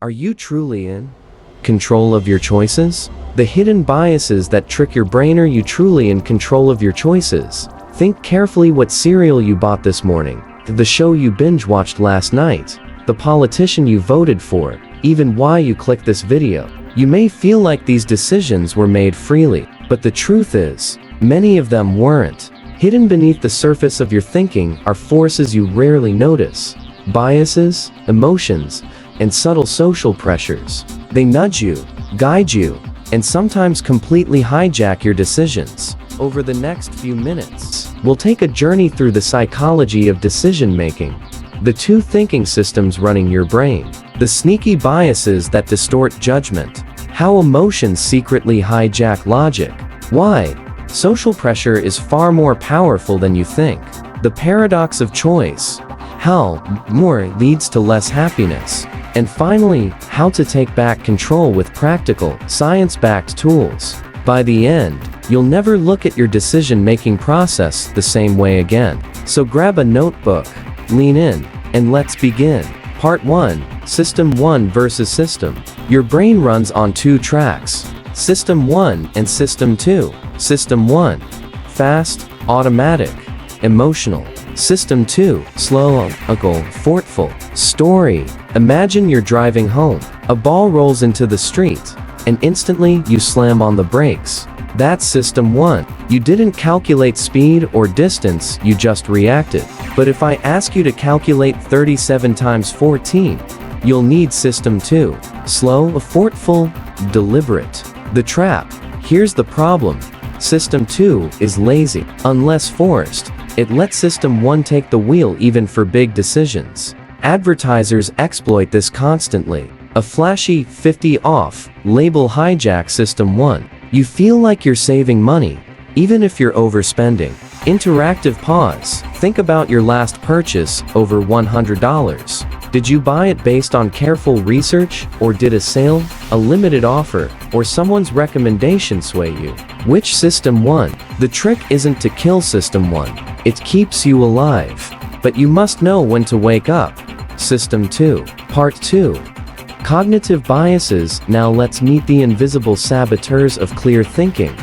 Are you truly in control of your choices? The hidden biases that trick your brain. Are you truly in control of your choices? Think carefully. What cereal you bought this morning, the show you binge watched last night, the politician you voted for, even why you clicked this video. You may feel like these decisions were made freely, but the truth is, many of them weren't. Hidden beneath the surface of your thinking are forces you rarely notice. Biases, emotions, and subtle social pressures. They nudge you, guide you, and sometimes completely hijack your decisions. Over the next few minutes, we'll take a journey through the psychology of decision-making, the two thinking systems running your brain, the sneaky biases that distort judgment, how emotions secretly hijack logic, why social pressure is far more powerful than you think, the paradox of choice, how more leads to less happiness, and finally, how to take back control with practical, science-backed tools. By the end, you'll never look at your decision-making process the same way again. So grab a notebook, lean in, and let's begin. Part 1, System 1 versus System. Your brain runs on two tracks, System 1 and System 2. System 1, fast, automatic, emotional. System 2, slow, thoughtful, story. Imagine you're driving home. A ball rolls into the street, and instantly you slam on the brakes. That's System 1. You didn't calculate speed or distance, you just reacted. But if I ask you to calculate 37 times 14, you'll need System 2. Slow, thoughtful, deliberate. The trap. Here's the problem. System 2 is lazy. Unless forced, it lets System 1 take the wheel even for big decisions. Advertisers exploit this constantly. A flashy 50 off label hijacks System 1. You feel like you're saving money, even if you're overspending. Interactive pause. Think about your last purchase, over $100. Did you buy it based on careful research, or did a sale, a limited offer, or someone's recommendation sway you? Which System 1? The trick isn't to kill System 1, it keeps you alive. But you must know when to wake up. System 2. Part 2. Cognitive biases. Now let's meet the invisible saboteurs of clear thinking.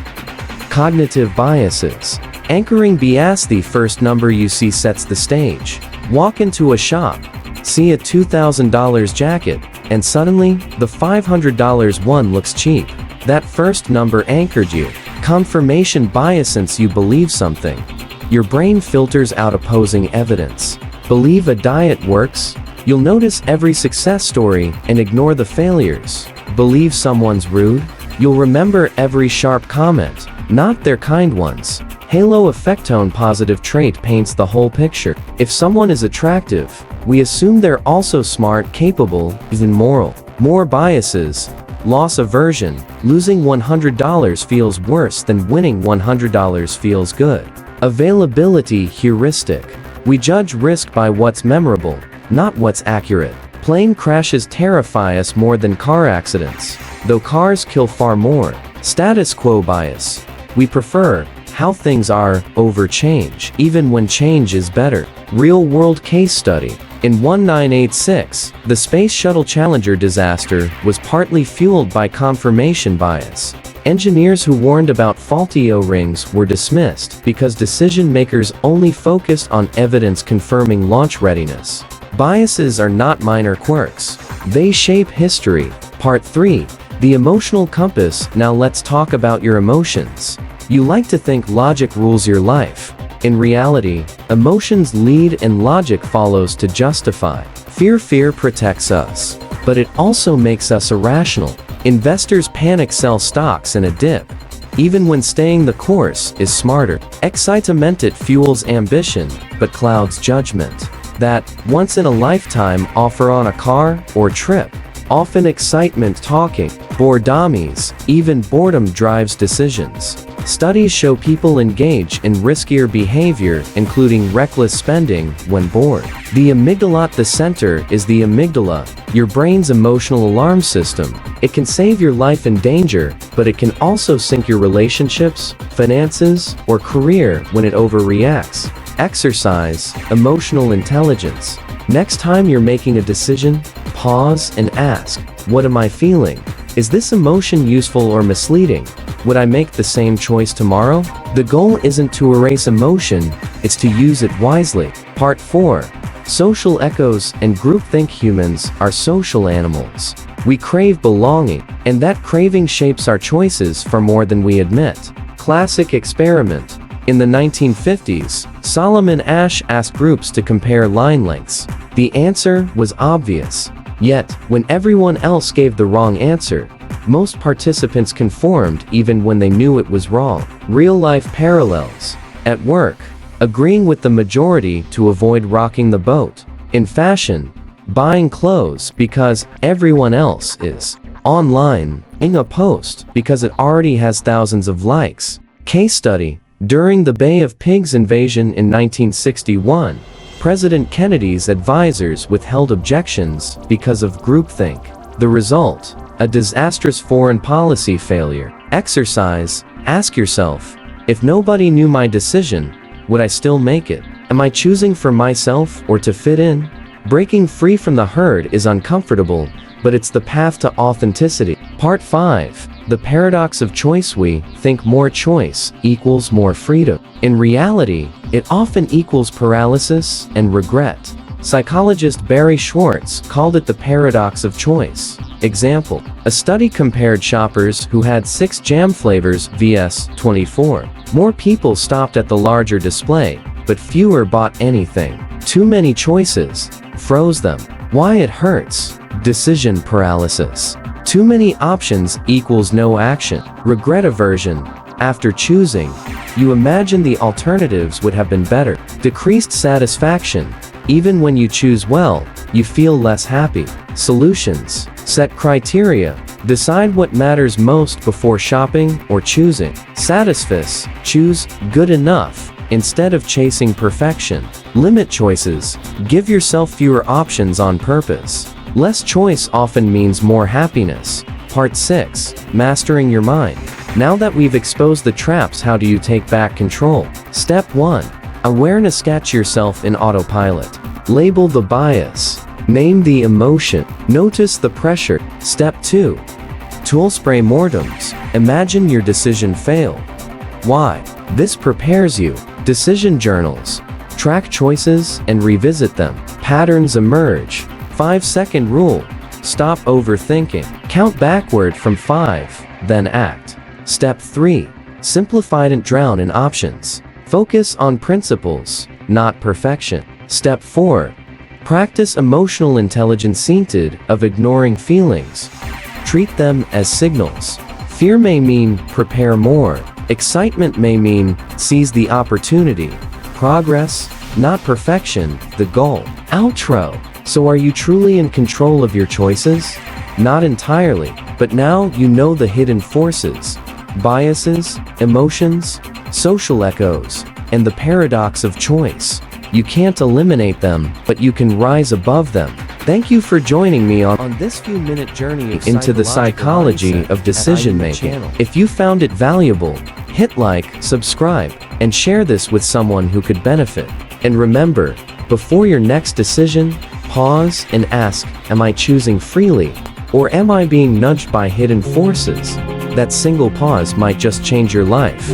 Cognitive biases. Anchoring bias. The first number you see sets the stage. Walk into a shop, see a $2,000 jacket, and suddenly, the $500 one looks cheap. That first number anchored you. Confirmation bias. Since you believe something, your brain filters out opposing evidence. Believe a diet works? You'll notice every success story and ignore the failures. Believe someone's rude? You'll remember every sharp comment, not their kind ones. Halo effect. Tone positive trait paints the whole picture. If someone is attractive, we assume they're also smart, capable, even moral. More biases. Loss aversion. Losing $100 feels worse than winning $100 feels good. Availability heuristic. We judge risk by what's memorable, not what's accurate. Plane crashes terrify us more than car accidents, though cars kill far more. Status quo bias. We prefer how things are over change, even when change is better. Real-world case study. In 1986, the Space Shuttle Challenger disaster was partly fueled by confirmation bias. Engineers who warned about faulty O-rings were dismissed because decision-makers only focused on evidence confirming launch readiness. Biases are not minor quirks. They shape history. Part 3. The emotional compass. Now let's talk about your emotions. You like to think logic rules your life. In reality, emotions lead and logic follows to justify. Fear protects us, but it also makes us irrational. Investors panic, sell stocks in a dip, even when staying the course is smarter. Excitement. It fuels ambition, but clouds judgment. That once-in-a-lifetime offer on a car or trip. Often excitement talking, boredomies, even boredom drives decisions. Studies show people engage in riskier behavior, including reckless spending, when bored. The amygdala. At the center is the amygdala, your brain's emotional alarm system. It can save your life in danger, but it can also sink your relationships, finances, or career when it overreacts. Exercise, emotional intelligence. Next time you're making a decision, pause and ask, what am I feeling? Is this emotion useful or misleading? Would I make the same choice tomorrow? The goal isn't to erase emotion, it's to use it wisely. Part 4. Social echoes and groupthink. Humans are social animals. We crave belonging, and that craving shapes our choices far more than we admit. Classic experiment. In the 1950s, Solomon Asch asked groups to compare line lengths. The answer was obvious. Yet, when everyone else gave the wrong answer, most participants conformed even when they knew it was wrong. Real-life parallels. At work, agreeing with the majority to avoid rocking the boat. In fashion, buying clothes because everyone else is. Online, in a post because it already has thousands of likes. Case study. During the Bay of Pigs invasion in 1961, President Kennedy's advisors withheld objections because of groupthink. The result? A disastrous foreign policy failure. Exercise. Ask yourself, if nobody knew my decision, would I still make it? Am I choosing for myself or to fit in? Breaking free from the herd is uncomfortable, but it's the path to authenticity. Part 5. The paradox of choice. We think more choice equals more freedom. In reality, it often equals paralysis and regret. Psychologist Barry Schwartz called it the paradox of choice. Example: a study compared shoppers who had 6 jam flavors vs 24. More people stopped at the larger display, but fewer bought anything. Too many choices froze them. Why it hurts? Decision paralysis. Too many options equals no action. Regret aversion. After choosing, you imagine the alternatives would have been better. Decreased satisfaction. Even when you choose well, you feel less happy. Solutions. Set criteria. Decide what matters most before shopping or choosing. Satisfice. Choose good enough instead of chasing perfection. Limit choices. Give yourself fewer options on purpose. Less choice often means more happiness. Part 6. Mastering your mind. Now that we've exposed the traps, how do you take back control? Step 1. Awareness. Catch yourself in autopilot. Label the bias. Name the emotion. Notice the pressure. Step 2. Tools. Mortems. Imagine your decision failed. Why? This prepares you. Decision journals. Track choices and revisit them. Patterns emerge. 5-second rule. Stop overthinking. Count backward from 5, then act. Step 3. Simplify. Don't drown in options. Focus on principles, not perfection. Step 4. Practice emotional intelligence. Instead of ignoring feelings, treat them as signals. Fear may mean prepare more. Excitement may mean seize the opportunity. Progress, not perfection, the goal. Outro. So are you truly in control of your choices? Not entirely, but now you know the hidden forces, biases, emotions, social echoes, and the paradox of choice. You can't eliminate them, but you can rise above them. Thank you for joining me on this few-minute journey into the psychology of decision-making. If you found it valuable, hit like, subscribe, and share this with someone who could benefit. And remember, before your next decision, pause and ask, am I choosing freely? Or am I being nudged by hidden forces? That single pause might just change your life.